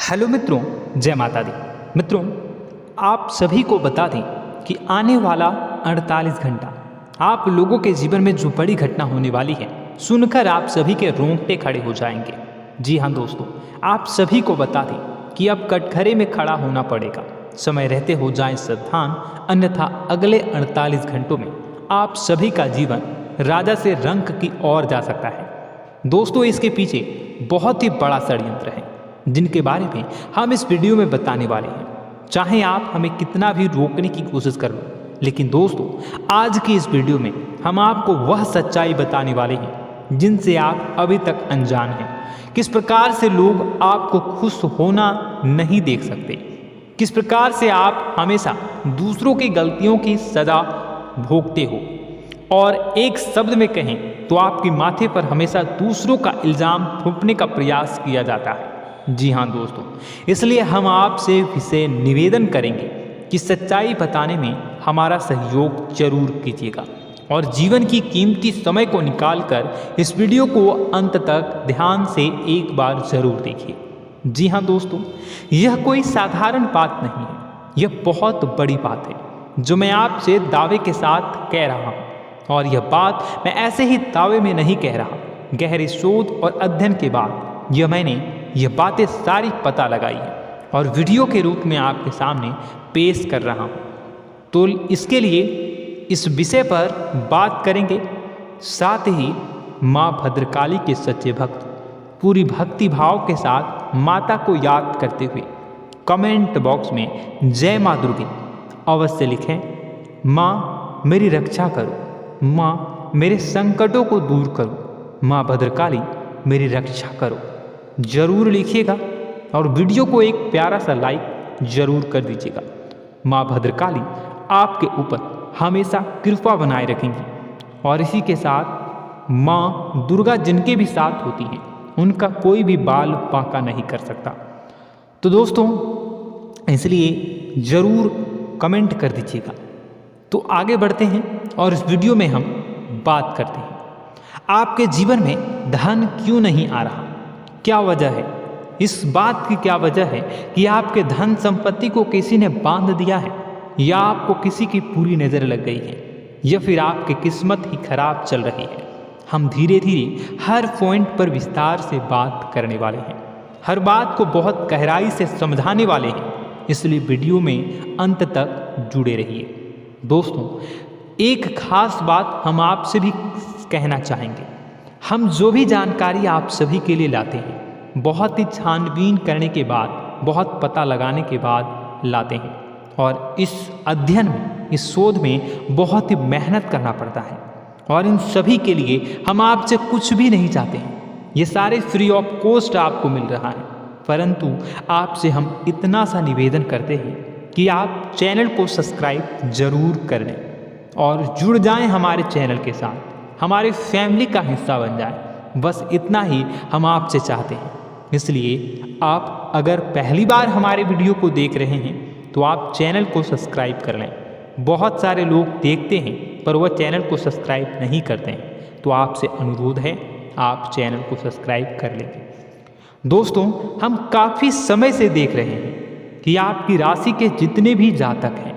Hello मित्रों, जय माता दी। मित्रों, आप सभी को बता दें कि आने वाला 48 घंटा आप लोगों के जीवन में जो बड़ी घटना होने वाली है, सुनकर आप सभी के रोंगटे खड़े हो जाएंगे। जी हाँ दोस्तों, आप सभी को बता दें कि अब कटघरे में खड़ा होना पड़ेगा। समय रहते हो जाएं सावधान, अन्यथा अगले 48 घंटों में आप सभी का जीवन राजा से रंक की ओर जा सकता है। दोस्तों, इसके पीछे बहुत ही बड़ा षड्यंत्र है जिनके बारे में हम इस वीडियो में बताने वाले हैं। चाहे आप हमें कितना भी रोकने की कोशिश कर लो, लेकिन दोस्तों आज की इस वीडियो में हम आपको वह सच्चाई बताने वाले हैं जिनसे आप अभी तक अनजान हैं। किस प्रकार से लोग आपको खुश होना नहीं देख सकते, किस प्रकार से आप हमेशा दूसरों की गलतियों की सजा भोगते हो, और एक शब्द में कहें तो आपके माथे पर हमेशा दूसरों का इल्ज़ाम थोपने का प्रयास किया जाता है। जी हाँ दोस्तों, इसलिए हम आपसे विशेष निवेदन करेंगे कि सच्चाई बताने में हमारा सहयोग जरूर कीजिएगा और जीवन की कीमती समय को निकालकर इस वीडियो को अंत तक ध्यान से एक बार जरूर देखिए। जी हाँ दोस्तों, यह कोई साधारण बात नहीं है, यह बहुत बड़ी बात है जो मैं आपसे दावे के साथ कह रहा हूँ। और यह बात मैं ऐसे ही दावे में नहीं कह रहा, गहरे शोध और अध्ययन के बाद मैंने ये बातें सारी पता लगाई है और वीडियो के रूप में आपके सामने पेश कर रहा हूँ। तो इसके लिए इस विषय पर बात करेंगे, साथ ही माँ भद्रकाली के सच्चे भक्त पूरी भक्ति भाव के साथ माता को याद करते हुए कमेंट बॉक्स में जय माँ दुर्गे अवश्य लिखें। माँ मेरी रक्षा करो, माँ मेरे संकटों को दूर करो, माँ भद्रकाली मेरी रक्षा करो, जरूर लिखिएगा और वीडियो को एक प्यारा सा लाइक जरूर कर दीजिएगा। माँ भद्रकाली आपके ऊपर हमेशा कृपा बनाए रखेंगी और इसी के साथ माँ दुर्गा जिनके भी साथ होती हैं उनका कोई भी बाल बांका नहीं कर सकता। तो दोस्तों, इसलिए ज़रूर कमेंट कर दीजिएगा। तो आगे बढ़ते हैं और इस वीडियो में हम बात करते हैं, आपके जीवन में धन क्यों नहीं आ रहा, क्या वजह है। इस बात की क्या वजह है कि आपके धन संपत्ति को किसी ने बांध दिया है, या आपको किसी की पूरी नज़र लग गई है, या फिर आपकी किस्मत ही खराब चल रही है। हम धीरे धीरे हर पॉइंट पर विस्तार से बात करने वाले हैं, हर बात को बहुत गहराई से समझाने वाले हैं, इसलिए वीडियो में अंत तक जुड़े रहिए। दोस्तों, एक खास बात हम आपसे भी कहना चाहेंगे, हम जो भी जानकारी आप सभी के लिए लाते हैं बहुत ही छानबीन करने के बाद, बहुत पता लगाने के बाद लाते हैं, और इस अध्ययन में, इस शोध में बहुत ही मेहनत करना पड़ता है। और इन सभी के लिए हम आपसे कुछ भी नहीं चाहते हैं, ये सारे फ्री ऑफ कॉस्ट आपको मिल रहा है, परंतु आपसे हम इतना सा निवेदन करते हैं कि आप चैनल को सब्सक्राइब जरूर कर लें और जुड़ जाएं हमारे चैनल के साथ, हमारे फैमिली का हिस्सा बन जाए। बस इतना ही हम आपसे चाहते हैं। इसलिए आप अगर पहली बार हमारे वीडियो को देख रहे हैं तो आप चैनल को सब्सक्राइब कर लें। बहुत सारे लोग देखते हैं पर वह चैनल को सब्सक्राइब नहीं करते हैं, तो आपसे अनुरोध है आप चैनल को सब्सक्राइब कर लेंगे। दोस्तों, हम काफ़ी समय से देख रहे हैं कि आपकी राशि के जितने भी जातक हैं,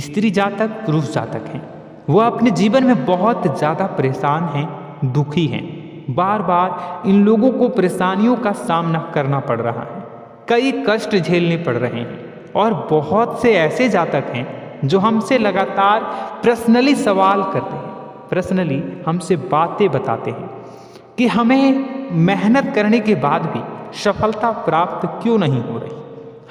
स्त्री जातक, पुरुष जातक हैं, वह अपने जीवन में बहुत ज़्यादा परेशान हैं, दुखी हैं। बार बार इन लोगों को परेशानियों का सामना करना पड़ रहा है, कई कष्ट झेलने पड़ रहे हैं, और बहुत से ऐसे जातक हैं जो हमसे लगातार पर्सनली सवाल करते हैं, पर्सनली हमसे बातें बताते हैं कि हमें मेहनत करने के बाद भी सफलता प्राप्त क्यों नहीं हो रही,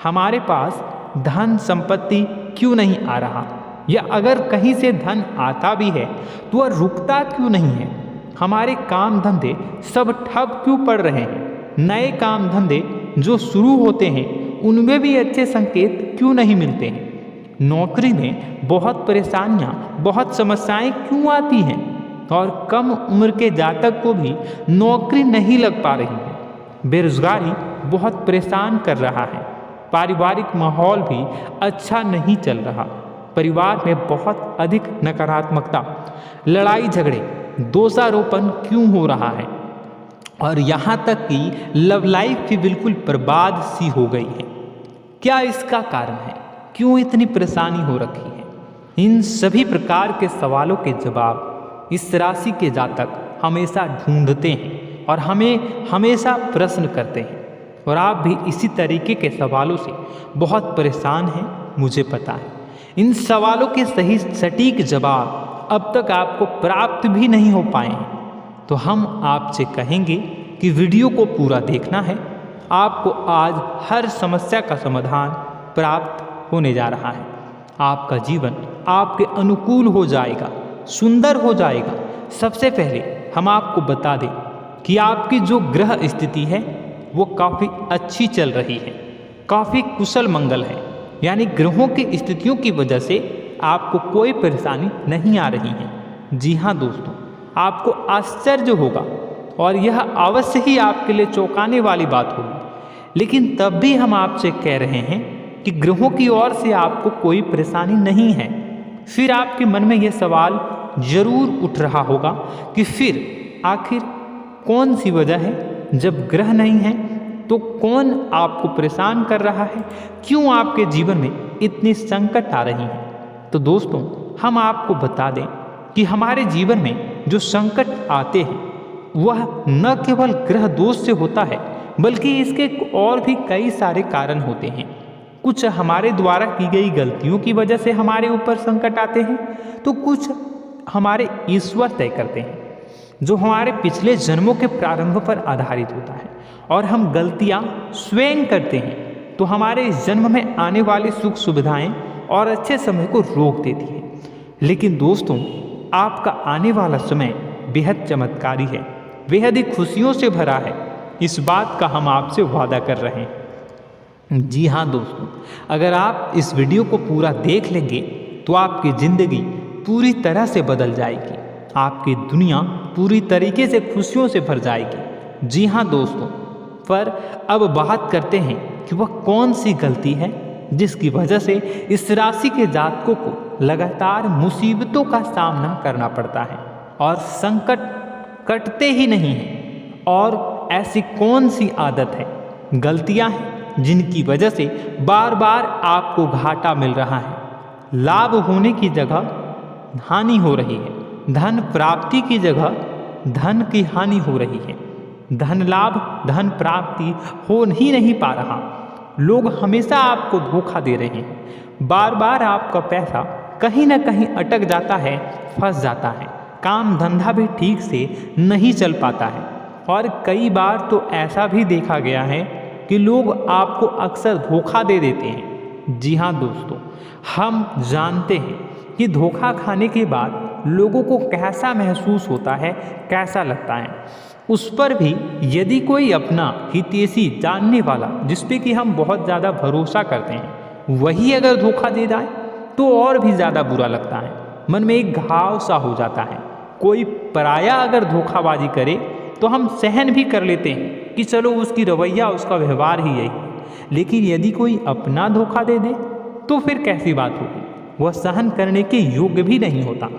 हमारे पास धन संपत्ति क्यों नहीं आ रहा, या अगर कहीं से धन आता भी है तो वह रुकता क्यों नहीं है, हमारे काम धंधे सब ठप क्यों पड़ रहे हैं, नए काम धंधे जो शुरू होते हैं उनमें भी अच्छे संकेत क्यों नहीं मिलते हैं, नौकरी में बहुत परेशानियां, बहुत समस्याएं क्यों आती हैं, और कम उम्र के जातक को भी नौकरी नहीं लग पा रही है, बेरोजगारी बहुत परेशान कर रहा है, पारिवारिक माहौल भी अच्छा नहीं चल रहा, परिवार में बहुत अधिक नकारात्मकता, लड़ाई झगड़े, दोषारोपण क्यों हो रहा है, और यहाँ तक कि लव लाइफ भी बिल्कुल बर्बाद सी हो गई है। क्या इसका कारण है? क्यों इतनी परेशानी हो रखी है? इन सभी प्रकार के सवालों के जवाब इस राशि के जातक हमेशा ढूंढते हैं और हमें हमेशा प्रश्न करते हैं। और आप भी इसी तरीके के सवालों से बहुत परेशान हैं, मुझे पता है। इन सवालों के सही सटीक जवाब अब तक आपको प्राप्त भी नहीं हो पाए हैं, तो हम आपसे कहेंगे कि वीडियो को पूरा देखना है। आपको आज हर समस्या का समाधान प्राप्त होने जा रहा है। आपका जीवन आपके अनुकूल हो जाएगा, सुंदर हो जाएगा। सबसे पहले हम आपको बता दें कि आपकी जो ग्रह स्थिति है वो काफ़ी अच्छी चल रही है, काफ़ी कुशल मंगल है। यानी ग्रहों की स्थितियों की वजह से आपको कोई परेशानी नहीं आ रही है। जी हाँ दोस्तों, आपको आश्चर्य होगा और यह अवश्य ही आपके लिए चौंकाने वाली बात होगी। लेकिन तब भी हम आपसे कह रहे हैं कि ग्रहों की ओर से आपको कोई परेशानी नहीं है। फिर आपके मन में यह सवाल जरूर उठ रहा होगा कि फिर आखिर कौन सी वजह है? जब ग्रह नहीं है तो कौन आपको परेशान कर रहा है? क्यों आपके जीवन में इतनी संकट आ रही है? तो दोस्तों, हम आपको बता दें कि हमारे जीवन में जो संकट आते हैं वह न केवल ग्रह दोष से होता है, बल्कि इसके और भी कई सारे कारण होते हैं। कुछ हमारे द्वारा की गई गलतियों की वजह से हमारे ऊपर संकट आते हैं, तो कुछ हमारे ईश्वर तय करते हैं, जो हमारे पिछले जन्मों के प्रारंभ पर आधारित होता है। और हम गलतियां स्वयं करते हैं तो हमारे इस जन्म में आने वाली सुख सुविधाएं और अच्छे समय को रोक देती हैं। लेकिन दोस्तों, आपका आने वाला समय बेहद चमत्कारी है, बेहद ही खुशियों से भरा है। इस बात का हम आपसे वादा कर रहे हैं। जी हाँ दोस्तों, अगर आप इस वीडियो को पूरा देख लेंगे तो आपकी ज़िंदगी पूरी तरह से बदल जाएगी, आपकी दुनिया पूरी तरीके से खुशियों से भर जाएगी। जी हाँ दोस्तों, पर अब बात करते हैं कि वह कौन सी गलती है जिसकी वजह से इस राशि के जातकों को लगातार मुसीबतों का सामना करना पड़ता है और संकट कटते ही नहीं हैं। और ऐसी कौन सी आदत है, गलतियां हैं जिनकी वजह से बार बार आपको घाटा मिल रहा है, लाभ होने की जगह हानि हो रही है, धन प्राप्ति की जगह धन की हानि हो रही है, धन लाभ धन प्राप्ति हो ही नहीं पा रहा। लोग हमेशा आपको धोखा दे रहे हैं, बार बार आपका पैसा कहीं ना कहीं अटक जाता है, फंस जाता है, काम धंधा भी ठीक से नहीं चल पाता है। और कई बार तो ऐसा भी देखा गया है कि लोग आपको अक्सर धोखा दे देते हैं। जी हाँ दोस्तों, हम जानते हैं कि धोखा खाने के बाद लोगों को कैसा महसूस होता है, कैसा लगता है। उस पर भी यदि कोई अपना हितैषी जानने वाला, जिस पे कि हम बहुत ज़्यादा भरोसा करते हैं, वही अगर धोखा दे जाए तो और भी ज़्यादा बुरा लगता है, मन में एक घाव सा हो जाता है। कोई पराया अगर धोखाबाजी करे तो हम सहन भी कर लेते हैं कि चलो उसकी रवैया, उसका व्यवहार ही यही है। लेकिन यदि कोई अपना धोखा दे दे तो फिर कैसी बात होगी, वह सहन करने के योग्य भी नहीं होता।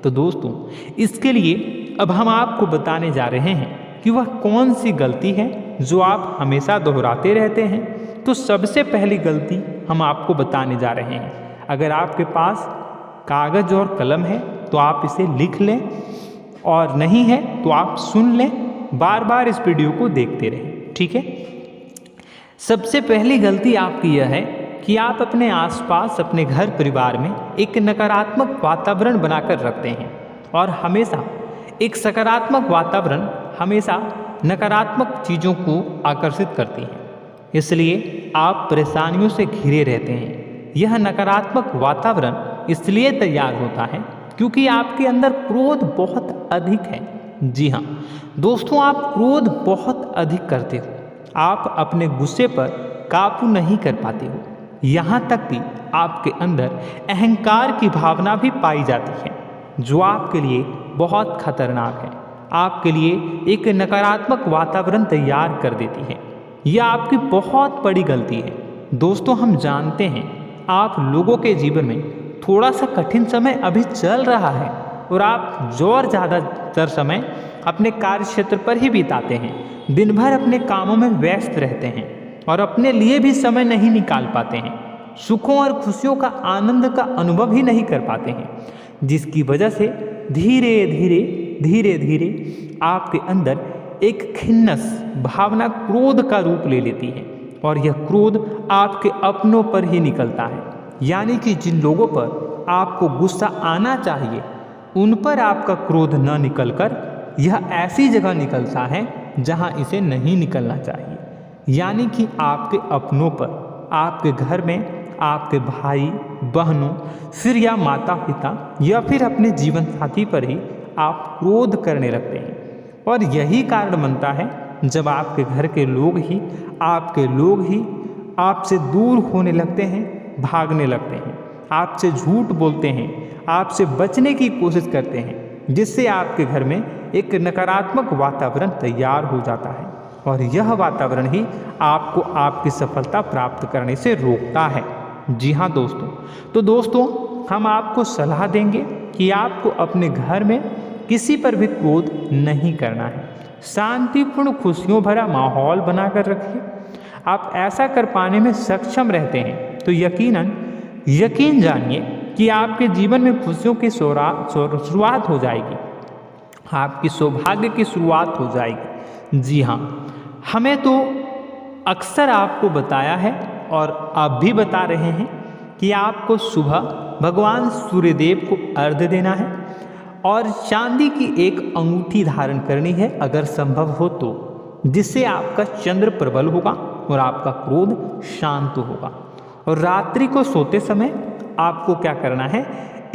तो दोस्तों, इसके लिए अब हम आपको बताने जा रहे हैं कि वह कौन सी गलती है जो आप हमेशा दोहराते रहते हैं। तो सबसे पहली गलती हम आपको बताने जा रहे हैं। अगर आपके पास कागज़ और कलम है तो आप इसे लिख लें, और नहीं है तो आप सुन लें, बार बार इस वीडियो को देखते रहें, ठीक है। सबसे पहली गलती आपकी यह है कि आप अपने आसपास, अपने घर परिवार में एक नकारात्मक वातावरण बनाकर रखते हैं, और हमेशा एक सकारात्मक वातावरण हमेशा नकारात्मक चीज़ों को आकर्षित करती है। इसलिए आप परेशानियों से घिरे रहते हैं। यह नकारात्मक वातावरण इसलिए तैयार होता है क्योंकि आपके अंदर क्रोध बहुत अधिक है। जी हाँ दोस्तों, आप क्रोध बहुत अधिक करते हो, आप अपने गुस्से पर काबू नहीं कर पाते हो। यहाँ तक कि आपके अंदर अहंकार की भावना भी पाई जाती है, जो आपके लिए बहुत खतरनाक है, आपके लिए एक नकारात्मक वातावरण तैयार कर देती है। यह आपकी बहुत बड़ी गलती है। दोस्तों, हम जानते हैं आप लोगों के जीवन में थोड़ा सा कठिन समय अभी चल रहा है, और आप और ज़्यादातर समय अपने कार्य क्षेत्र पर ही बिताते हैं। दिन भर अपने कामों में व्यस्त रहते हैं और अपने लिए भी समय नहीं निकाल पाते हैं। सुखों और खुशियों का आनंद का अनुभव ही नहीं कर पाते हैं, जिसकी वजह से धीरे धीरे आपके अंदर एक खिन्नस भावना क्रोध का रूप ले लेती है और यह क्रोध आपके अपनों पर ही निकलता है। यानी कि जिन लोगों पर आपको गुस्सा आना चाहिए उन पर आपका क्रोध न निकलकर यह ऐसी जगह निकलता है जहां इसे नहीं निकलना चाहिए। यानी कि आपके अपनों पर, आपके घर में आपके भाई बहनों, फिर या माता पिता या फिर अपने जीवन साथी पर ही आप क्रोध करने लगते हैं। और यही कारण बनता है जब आपके घर के लोग ही आपसे दूर होने लगते हैं, भागने लगते हैं, आपसे झूठ बोलते हैं, आपसे बचने की कोशिश करते हैं, जिससे आपके घर में एक नकारात्मक वातावरण तैयार हो जाता है और यह वातावरण ही आपको आपकी सफलता प्राप्त करने से रोकता है। जी हाँ दोस्तों, तो दोस्तों हम आपको सलाह देंगे कि आपको अपने घर में किसी पर भी क्रोध नहीं करना है। शांतिपूर्ण खुशियों भरा माहौल बनाकर रखिए। आप ऐसा कर पाने में सक्षम रहते हैं तो यकीन जानिए कि आपके जीवन में खुशियों की शुरुआत हो जाएगी, आपकी सौभाग्य की शुरुआत हो जाएगी। जी हाँ, हमें तो अक्सर आपको बताया है और आप भी बता रहे हैं कि आपको सुबह भगवान सूर्यदेव को अर्घ्य देना है और चांदी की एक अंगूठी धारण करनी है अगर संभव हो तो, जिससे आपका चंद्र प्रबल होगा और आपका क्रोध शांत होगा। और रात्रि को सोते समय आपको क्या करना है,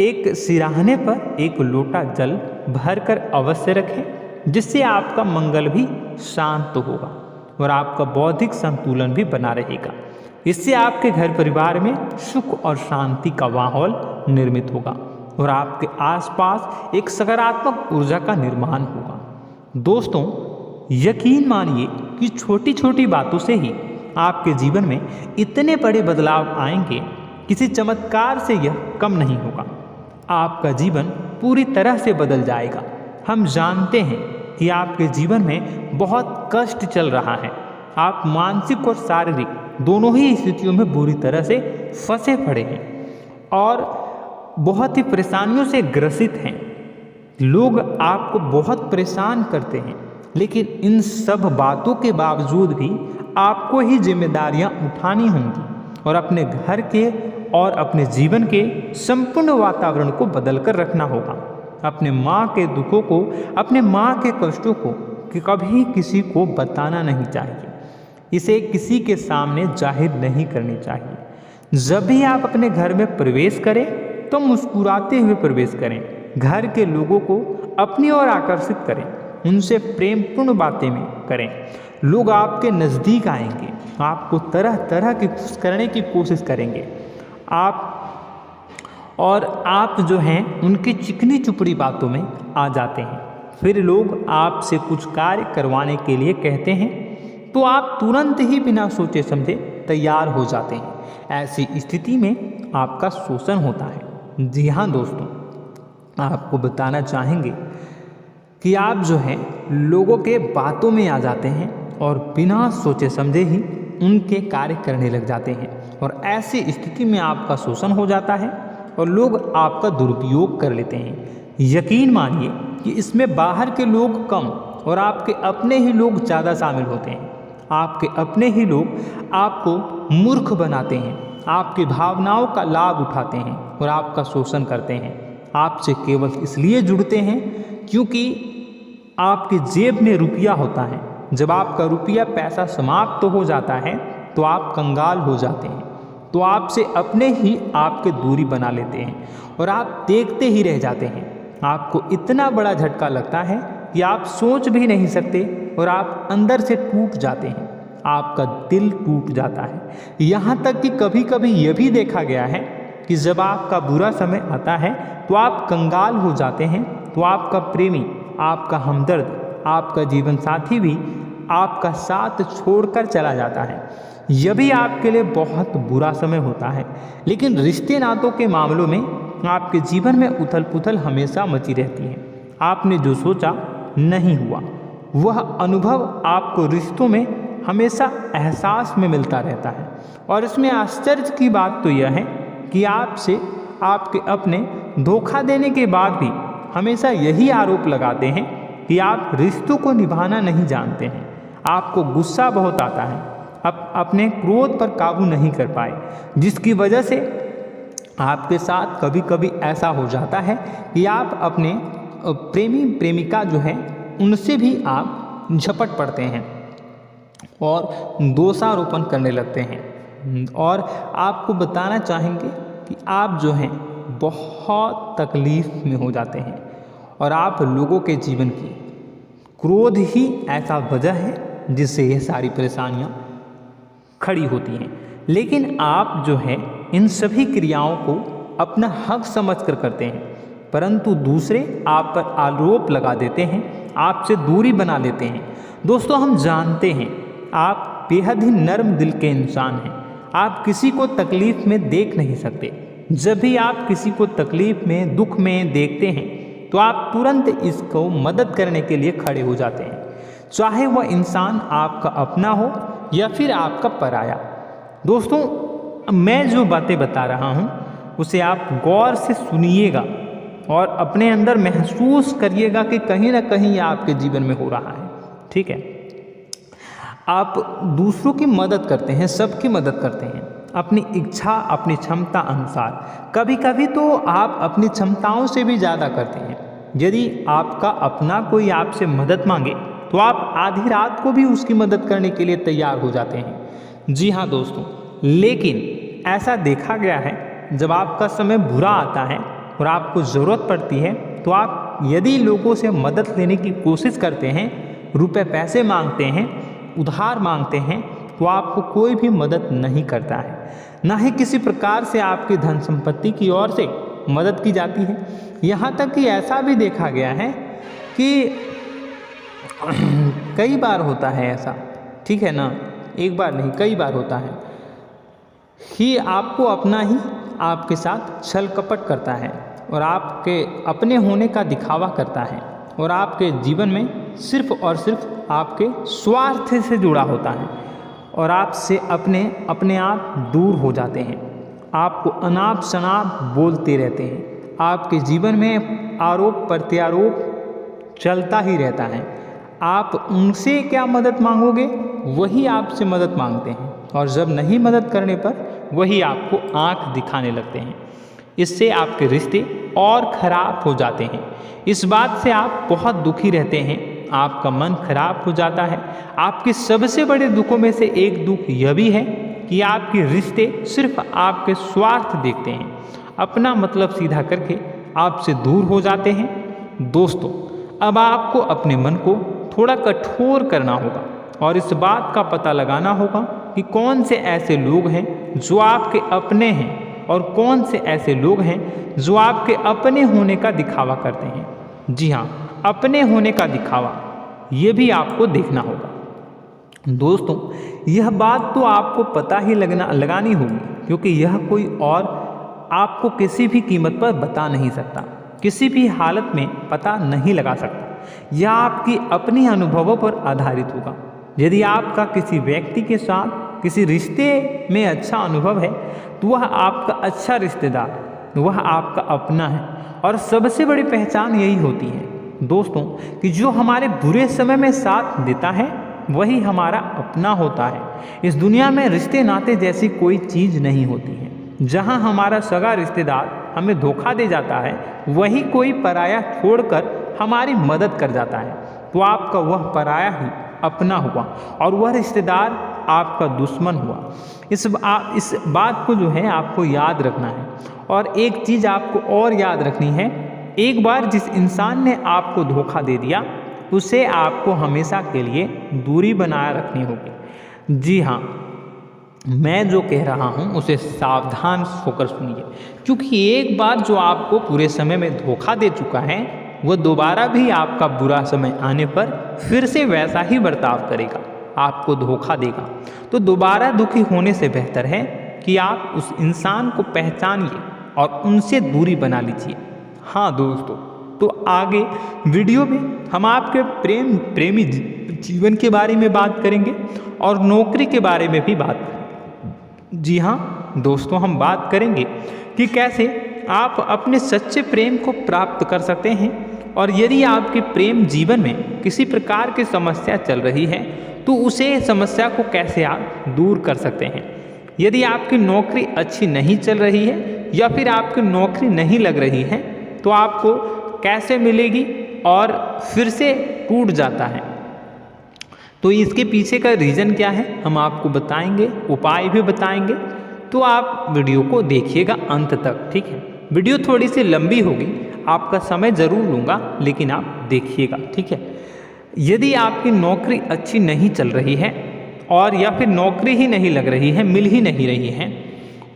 एक सिराहने पर एक लोटा जल भरकर अवश्य रखें, जिससे आपका मंगल भी शांत होगा और आपका बौद्धिक संतुलन भी बना रहेगा। इससे आपके घर परिवार में सुख और शांति का माहौल निर्मित होगा और आपके आसपास एक सकारात्मक ऊर्जा का निर्माण होगा। दोस्तों यकीन मानिए कि छोटी छोटी बातों से ही आपके जीवन में इतने बड़े बदलाव आएंगे, किसी चमत्कार से यह कम नहीं होगा। आपका जीवन पूरी तरह से बदल जाएगा। हम जानते हैं कि आपके जीवन में बहुत कष्ट चल रहा है, आप मानसिक और शारीरिक दोनों ही स्थितियों में बुरी तरह से फंसे पड़े हैं और बहुत ही परेशानियों से ग्रसित हैं। लोग आपको बहुत परेशान करते हैं, लेकिन इन सब बातों के बावजूद भी आपको ही जिम्मेदारियां उठानी होंगी और अपने घर के और अपने जीवन के संपूर्ण वातावरण को बदल कर रखना होगा। अपने माँ के दुखों को, अपने माँ के कष्टों को कभी किसी को बताना नहीं चाहिए, इसे किसी के सामने जाहिर नहीं करनी चाहिए। जब भी आप अपने घर में प्रवेश करें तो मुस्कुराते हुए प्रवेश करें, घर के लोगों को अपनी ओर आकर्षित करें, उनसे प्रेमपूर्ण बातें में करें। लोग आपके नज़दीक आएंगे, आपको तरह तरह की खुश करने की कोशिश करेंगे। आप जो हैं उनकी चिकनी चुपड़ी बातों में आ जाते हैं। फिर लोग आपसे कुछ कार्य करवाने के लिए कहते हैं तो आप तुरंत ही बिना सोचे समझे तैयार हो जाते हैं। ऐसी स्थिति में आपका शोषण होता है। जी हाँ दोस्तों, आपको बताना चाहेंगे कि आप जो हैं लोगों के बातों में आ जाते हैं और बिना सोचे समझे ही उनके कार्य करने लग जाते हैं और ऐसी स्थिति में आपका शोषण हो जाता है और लोग आपका दुरुपयोग कर लेते हैं। यकीन मानिए कि इसमें बाहर के लोग कम और आपके अपने ही लोग ज़्यादा शामिल होते हैं। आपके अपने ही लोग आपको मूर्ख बनाते हैं, आपकी भावनाओं का लाभ उठाते हैं और आपका शोषण करते हैं। आपसे केवल इसलिए जुड़ते हैं क्योंकि आपकी जेब में रुपया होता है। जब आपका रुपया पैसा समाप्त हो जाता है तो आप कंगाल हो जाते हैं, तो आपसे अपने ही आपके दूरी बना लेते हैं और आप देखते ही रह जाते हैं। आपको इतना बड़ा झटका लगता है कि आप सोच भी नहीं सकते और आप अंदर से टूट जाते हैं, आपका दिल टूट जाता है। यहाँ तक कि कभी कभी यह भी देखा गया है कि जब आपका बुरा समय आता है तो आप कंगाल हो जाते हैं, तो आपका प्रेमी, आपका हमदर्द, आपका जीवन साथी भी आपका साथ छोड़कर चला जाता है। यह भी आपके लिए बहुत बुरा समय होता है। लेकिन रिश्ते नातों के मामलों में आपके जीवन में उथल पुथल हमेशा मची रहती है। आपने जो सोचा नहीं हुआ। वह अनुभव आपको रिश्तों में हमेशा एहसास में मिलता रहता है। और इसमें आश्चर्य की बात तो यह है कि आपसे आपके अपने धोखा देने के बाद भी हमेशा यही आरोप लगाते हैं कि आप रिश्तों को निभाना नहीं जानते हैं। आपको गुस्सा बहुत आता है, अपने क्रोध पर काबू नहीं कर पाए, जिसकी वजह से आपके साथ कभी कभी ऐसा हो जाता है कि आप अपने प्रेमी प्रेमिका जो है उनसे भी आप झपट पड़ते हैं और दोषारोपण करने लगते हैं। और आपको बताना चाहेंगे कि आप जो हैं बहुत तकलीफ़ में हो जाते हैं और आप लोगों के जीवन की क्रोध ही ऐसा वजह है जिससे ये सारी परेशानियाँ खड़ी होती हैं। लेकिन आप जो है इन सभी क्रियाओं को अपना हक समझकर करते हैं, परंतु दूसरे आप पर आरोप लगा देते हैं, आपसे दूरी बना लेते हैं। दोस्तों, हम जानते हैं आप बेहद ही नर्म दिल के इंसान हैं। आप किसी को तकलीफ़ में देख नहीं सकते। जब भी आप किसी को तकलीफ़ में, दुख में देखते हैं तो आप तुरंत इसको मदद करने के लिए खड़े हो जाते हैं, चाहे वह इंसान आपका अपना हो या फिर आपका पराया। दोस्तों, मैं जो बातें बता रहा हूँ उसे आप गौर से सुनिएगा और अपने अंदर महसूस करिएगा कि कहीं ना कहीं यह आपके जीवन में हो रहा है। ठीक है, आप दूसरों की मदद करते हैं, सबकी मदद करते हैं अपनी इच्छा, अपनी क्षमता अनुसार। कभी कभी तो आप अपनी क्षमताओं से भी ज़्यादा करते हैं। यदि आपका अपना कोई आपसे मदद मांगे तो आप आधी रात को भी उसकी मदद करने के लिए तैयार हो जाते हैं। जी हाँ दोस्तों, लेकिन ऐसा देखा गया है जब आपका समय बुरा आता है और आपको ज़रूरत पड़ती है तो आप यदि लोगों से मदद लेने की कोशिश करते हैं, रुपए पैसे मांगते हैं, उधार मांगते हैं, तो आपको कोई भी मदद नहीं करता है। ना ही किसी प्रकार से आपकी धन संपत्ति की ओर से मदद की जाती है। यहाँ तक कि ऐसा भी देखा गया है कि कई बार होता है ऐसा, ठीक है ना, एक बार नहीं कई बार होता है कि आपको अपना ही आपके साथ छल कपट करता है और आपके अपने होने का दिखावा करता है और आपके जीवन में सिर्फ और सिर्फ आपके स्वार्थ से जुड़ा होता है और आपसे अपने आप दूर हो जाते हैं। आपको अनाप शनाप बोलते रहते हैं। आपके जीवन में आरोप प्रत्यारोप चलता ही रहता है। आप उनसे क्या मदद मांगोगे, वही आपसे मदद मांगते हैं और जब नहीं मदद करने पर वही आपको आंख दिखाने लगते हैं। इससे आपके रिश्ते और खराब हो जाते हैं। इस बात से आप बहुत दुखी रहते हैं, आपका मन खराब हो जाता है। आपके सबसे बड़े दुखों में से एक दुख यह भी है कि आपके रिश्ते सिर्फ आपके स्वार्थ देखते हैं, अपना मतलब सीधा करके आपसे दूर हो जाते हैं। दोस्तों, अब आपको अपने मन को थोड़ा कठोर करना होगा और इस बात का पता लगाना होगा कि कौन से ऐसे लोग हैं जो आपके अपने हैं और कौन से ऐसे लोग हैं जो आपके अपने होने का दिखावा करते हैं। जी हाँ, अपने होने का दिखावा, ये भी आपको देखना होगा। दोस्तों, यह बात तो आपको पता ही लगानी होगी, क्योंकि यह कोई और आपको किसी भी कीमत पर बता नहीं सकता, किसी भी हालत में पता नहीं लगा सकता। यह आपकी अपनी अनुभवों पर आधारित होगा। यदि आपका किसी व्यक्ति के साथ किसी रिश्ते में अच्छा अनुभव है तो वह आपका अच्छा रिश्तेदार, वह आपका अपना है। और सबसे बड़ी पहचान यही होती है दोस्तों कि जो हमारे बुरे समय में साथ देता है वही हमारा अपना होता है। इस दुनिया में रिश्ते नाते जैसी कोई चीज़ नहीं होती है। जहाँ हमारा सगा रिश्तेदार हमें धोखा दे जाता है, वही कोई पराया छोड़कर हमारी मदद कर जाता है, तो आपका वह पराया ही अपना हुआ और वह रिश्तेदार आपका दुश्मन हुआ। इस बात को जो है आपको याद रखना है। और एक चीज़ आपको और याद रखनी है, एक बार जिस इंसान ने आपको धोखा दे दिया उसे आपको हमेशा के लिए दूरी बनाए रखनी होगी। जी हाँ, मैं जो कह रहा हूँ उसे सावधान होकर सुनिए, क्योंकि एक बार जो आपको पूरे समय में धोखा दे चुका है वह दोबारा भी आपका बुरा समय आने पर फिर से वैसा ही बर्ताव करेगा, आपको धोखा देगा। तो दोबारा दुखी होने से बेहतर है कि आप उस इंसान को पहचानिए और उनसे दूरी बना लीजिए। हाँ दोस्तों, तो आगे वीडियो में हम आपके प्रेमी जीवन के बारे में बात करेंगे और नौकरी के बारे में भी बात करेंगे। जी हाँ दोस्तों, हम बात करेंगे कि कैसे आप अपने सच्चे प्रेम को प्राप्त कर सकते हैं, और यदि आपके प्रेम जीवन में किसी प्रकार की समस्या चल रही है तो उसे समस्या को कैसे आप दूर कर सकते हैं। यदि आपकी नौकरी अच्छी नहीं चल रही है या फिर आपकी नौकरी नहीं लग रही है तो आपको कैसे मिलेगी और फिर से टूट जाता है, तो इसके पीछे का रीज़न क्या है हम आपको बताएंगे, उपाय भी बताएंगे। तो आप वीडियो को देखिएगा अंत तक, ठीक है। वीडियो थोड़ी सी लंबी होगी, आपका समय ज़रूर लूँगा, लेकिन आप देखिएगा, ठीक है। यदि आपकी नौकरी अच्छी नहीं चल रही है और या फिर नौकरी ही नहीं लग रही है, मिल ही नहीं रही है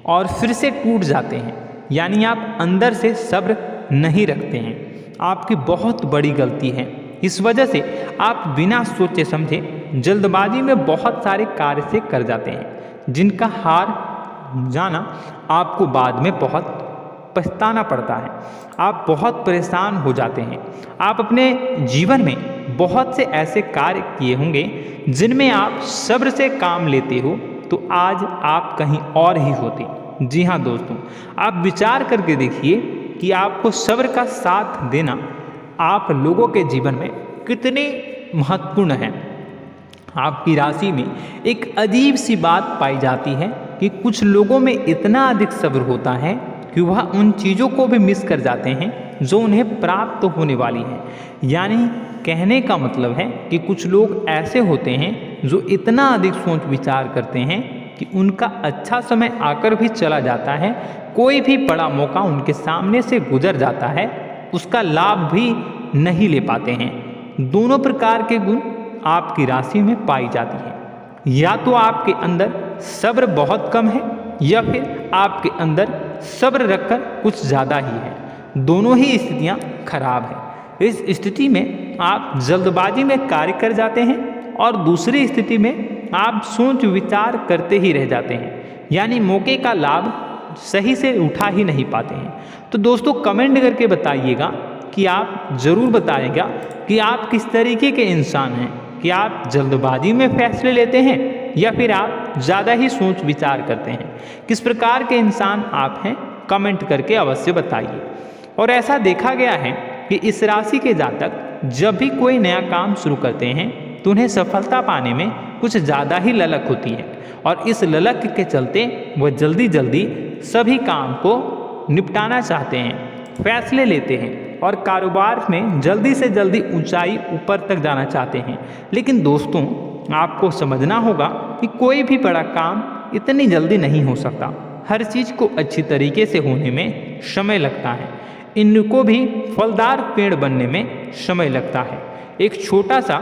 और फिर से टूट जाते हैं, यानी आप अंदर से सब्र नहीं रखते हैं, आपकी बहुत बड़ी गलती है। इस वजह से आप बिना सोचे समझे जल्दबाजी में बहुत सारे कार्य से कर जाते हैं, जिनका हार जाना आपको बाद में बहुत पछताना पड़ता है। आप बहुत परेशान हो जाते हैं। आप अपने जीवन में बहुत से ऐसे कार्य किए होंगे जिनमें आप सब्र से काम लेते हो, तो आज आप कहीं और ही होते। जी हाँ दोस्तों, आप विचार करके देखिए कि आपको सब्र का साथ देना आप लोगों के जीवन में कितने महत्वपूर्ण है। आपकी राशि में एक अजीब सी बात पाई जाती है कि कुछ लोगों में इतना अधिक सब्र होता है कि वह उन चीज़ों को भी मिस कर जाते हैं जो उन्हें प्राप्त होने वाली है। यानी कहने का मतलब है कि कुछ लोग ऐसे होते हैं जो इतना अधिक सोच विचार करते हैं कि उनका अच्छा समय आकर भी चला जाता है, कोई भी बड़ा मौका उनके सामने से गुजर जाता है, उसका लाभ भी नहीं ले पाते हैं। दोनों प्रकार के गुण आपकी राशि में पाई जाती है। या तो आपके अंदर सब्र बहुत कम है या फिर आपके अंदर सब्र रखकर कुछ ज़्यादा ही है। दोनों ही स्थितियाँ खराब है। इस स्थिति में आप जल्दबाजी में कार्य कर जाते हैं और दूसरी स्थिति में आप सोच विचार करते ही रह जाते हैं, यानी मौके का लाभ सही से उठा ही नहीं पाते हैं। तो दोस्तों कमेंट करके बताइएगा कि आप ज़रूर बताइएगा कि आप किस तरीके के इंसान हैं, कि आप जल्दबाजी में फैसले लेते हैं या फिर आप ज़्यादा ही सोच विचार करते हैं। किस प्रकार के इंसान आप हैं कमेंट करके अवश्य बताइए। और ऐसा देखा गया है कि इस राशि के जातक जब भी कोई नया काम शुरू करते हैं तो उन्हें सफलता पाने में कुछ ज़्यादा ही ललक होती है, और इस ललक के चलते वह जल्दी जल्दी सभी काम को निपटाना चाहते हैं, फैसले लेते हैं और कारोबार में जल्दी से जल्दी ऊंचाई ऊपर तक जाना चाहते हैं। लेकिन दोस्तों आपको समझना होगा कि कोई भी बड़ा काम इतनी जल्दी नहीं हो सकता। हर चीज़ को अच्छी तरीके से होने में समय लगता है। इनको भी फलदार पेड़ बनने में समय लगता है। एक छोटा सा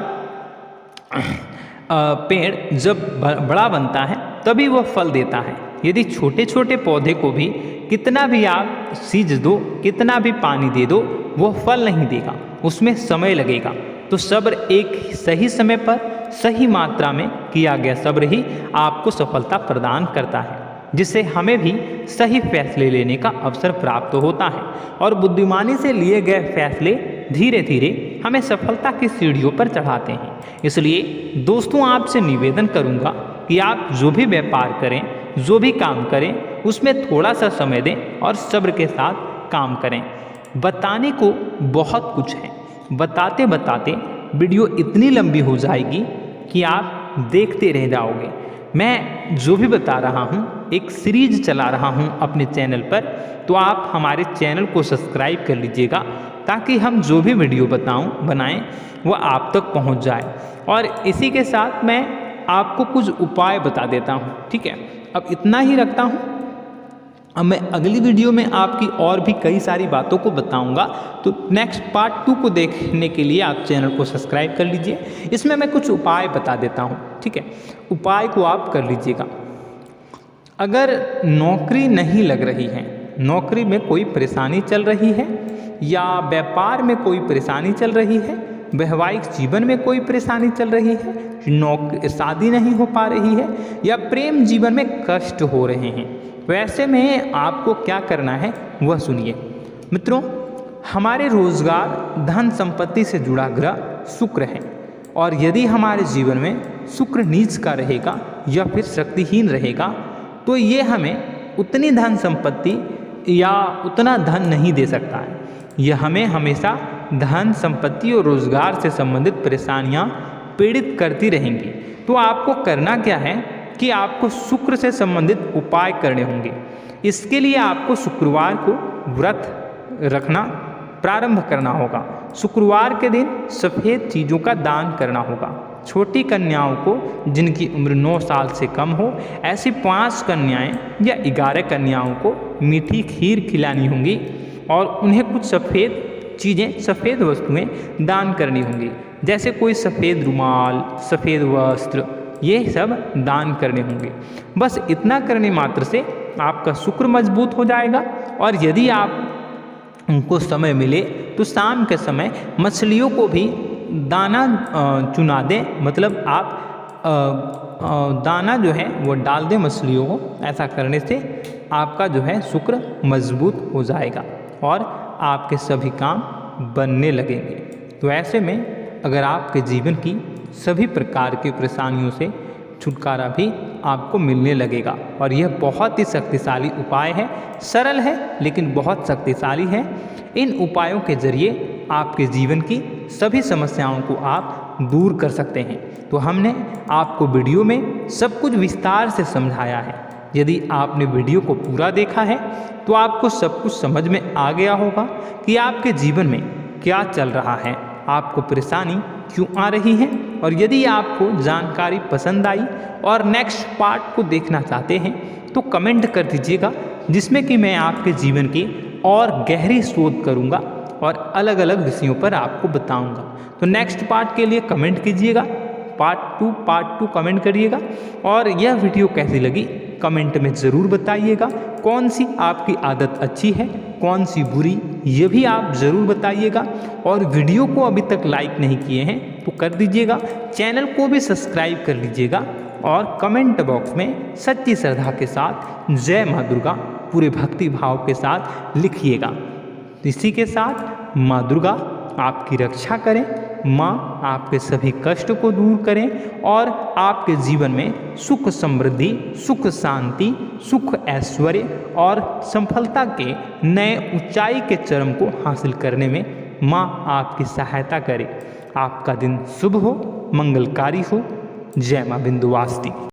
पेड़ जब बड़ा बनता है तभी वह फल देता है। यदि छोटे छोटे पौधे को भी कितना भी आप सींच दो, कितना भी पानी दे दो, वह फल नहीं देगा, उसमें समय लगेगा। तो सब्र एक सही समय पर सही मात्रा में किया गया सब्र ही आपको सफलता प्रदान करता है, जिससे हमें भी सही फैसले लेने का अवसर प्राप्त होता है। और बुद्धिमानी से लिए गए फैसले धीरे धीरे हमें सफलता की सीढ़ियों पर चढ़ाते हैं। इसलिए दोस्तों आपसे निवेदन करूंगा कि आप जो भी व्यापार करें, जो भी काम करें, उसमें थोड़ा सा समय दें और सब्र के साथ काम करें। बताने को बहुत कुछ है, बताते बताते वीडियो इतनी लंबी हो जाएगी कि आप देखते रह जाओगे। मैं जो भी बता रहा हूँ एक सीरीज चला रहा हूँ अपने चैनल पर, तो आप हमारे चैनल को सब्सक्राइब कर लीजिएगा ताकि हम जो भी वीडियो बनाएं वो आप तक पहुँच जाए। और इसी के साथ मैं आपको कुछ उपाय बता देता हूँ, ठीक है। अब इतना ही रखता हूँ। अब मैं अगली वीडियो में आपकी और भी कई सारी बातों को बताऊंगा, तो नेक्स्ट पार्ट 2 को देखने के लिए आप चैनल को सब्सक्राइब कर लीजिए। इसमें मैं कुछ उपाय बता देता हूं, ठीक है। उपाय को आप कर लीजिएगा। अगर नौकरी नहीं लग रही है, नौकरी में कोई परेशानी चल रही है, या व्यापार में कोई परेशानी चल रही है, वैवाहिक जीवन में कोई परेशानी चल रही है, शादी नहीं हो पा रही है, या प्रेम जीवन में कष्ट हो रहे हैं, वैसे में आपको क्या करना है वह सुनिए। मित्रों, हमारे रोजगार, धन संपत्ति से जुड़ा ग्रह शुक्र है, और यदि हमारे जीवन में शुक्र नीच का रहेगा या फिर शक्तिहीन रहेगा तो ये हमें उतनी धन संपत्ति या उतना धन नहीं दे सकता है। यह हमें हमेशा धन संपत्ति और रोजगार से संबंधित परेशानियां पीड़ित करती रहेंगी। तो आपको करना क्या है कि आपको शुक्र से संबंधित उपाय करने होंगे। इसके लिए आपको शुक्रवार को व्रत रखना प्रारंभ करना होगा। शुक्रवार के दिन सफ़ेद चीज़ों का दान करना होगा। छोटी कन्याओं को जिनकी उम्र 9 साल से कम हो, ऐसी 5 कन्याएं या 11 कन्याओं को मीठी खीर खिलानी होंगी और उन्हें कुछ सफ़ेद चीज़ें, सफ़ेद वस्तुएं दान करनी होंगी, जैसे कोई सफ़ेद रुमाल, सफ़ेद वस्त्र, ये सब दान करने होंगे। बस इतना करने मात्र से आपका शुक्र मजबूत हो जाएगा। और यदि आप उनको समय मिले तो शाम के समय मछलियों को भी दाना चुना दें, मतलब आप दाना जो है वो डाल दें मछलियों को। ऐसा करने से आपका जो है शुक्र मजबूत हो जाएगा और आपके सभी काम बनने लगेंगे। तो ऐसे में अगर आपके जीवन की सभी प्रकार की परेशानियों से छुटकारा भी आपको मिलने लगेगा। और यह बहुत ही शक्तिशाली उपाय है, सरल है लेकिन बहुत शक्तिशाली है। इन उपायों के जरिए आपके जीवन की सभी समस्याओं को आप दूर कर सकते हैं। तो हमने आपको वीडियो में सब कुछ विस्तार से समझाया है। यदि आपने वीडियो को पूरा देखा है तो आपको सब कुछ समझ में आ गया होगा कि आपके जीवन में क्या चल रहा है, आपको परेशानी क्यों आ रही है। और यदि आपको जानकारी पसंद आई और नेक्स्ट पार्ट को देखना चाहते हैं तो कमेंट कर दीजिएगा, जिसमें कि मैं आपके जीवन की और गहरी शोध करूंगा और अलग अलग विषयों पर आपको बताऊंगा। तो नेक्स्ट पार्ट के लिए कमेंट कीजिएगा, पार्ट 2 कमेंट करिएगा। और यह वीडियो कैसी लगी कमेंट में ज़रूर बताइएगा। कौन सी आपकी आदत अच्छी है, कौन सी बुरी, ये भी आप ज़रूर बताइएगा। और वीडियो को अभी तक लाइक नहीं किए हैं तो कर दीजिएगा, चैनल को भी सब्सक्राइब कर लीजिएगा और कमेंट बॉक्स में सच्ची श्रद्धा के साथ जय माँ दुर्गा पूरे भक्ति भाव के साथ लिखिएगा। इसी के साथ माँ दुर्गा आपकी रक्षा करें, माँ आपके सभी कष्ट को दूर करें और आपके जीवन में सुख समृद्धि, सुख शांति, सुख ऐश्वर्य और सफलता के नए ऊंचाई के चरम को हासिल करने में माँ आपकी सहायता करे। आपका दिन शुभ हो, मंगलकारी हो। जय माँ विंध्यवासिनी।